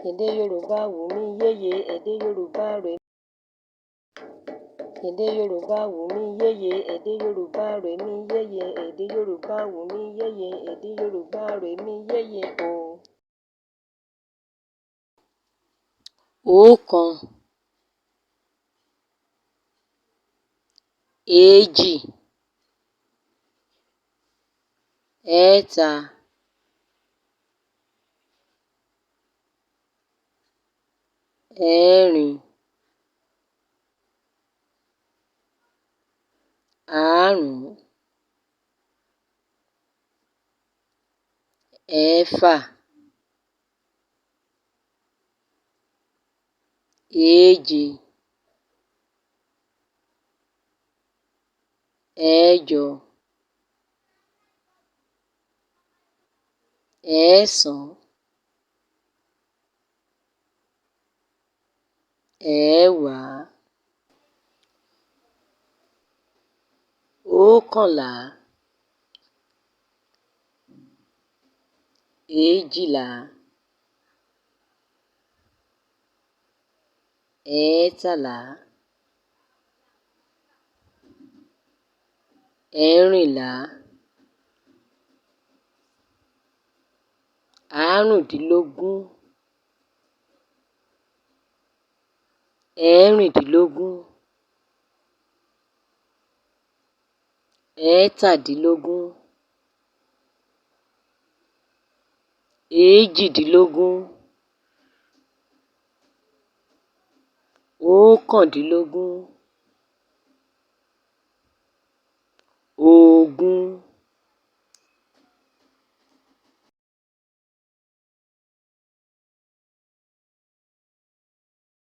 Èdè Yorùbá wù mí yéye, èdè Yorùbá rè. Èdè Yorùbá wù mí yéye, èdè Yorùbá rè mí yéye, èdè Yorùbá wù mí yéye, èdè Yorùbá rè mí yéye o. Ọ̀kan, èjì, ẹ̀ta, ẹ̀rin, àrún, ẹ̀fà, èje, ẹ̀jọ, ẹ̀sán, ẹ̀wá, ọ̀kànlá, èjìlá, ẹ̀ẹ́tàlá, ẹ̀rìnlá, àrùndínlógún, ẹ̀rìndínlógún, ẹ̀ẹ́tàdínlógún, èjìdínlógún, ọ̀kándínlógún, ogún.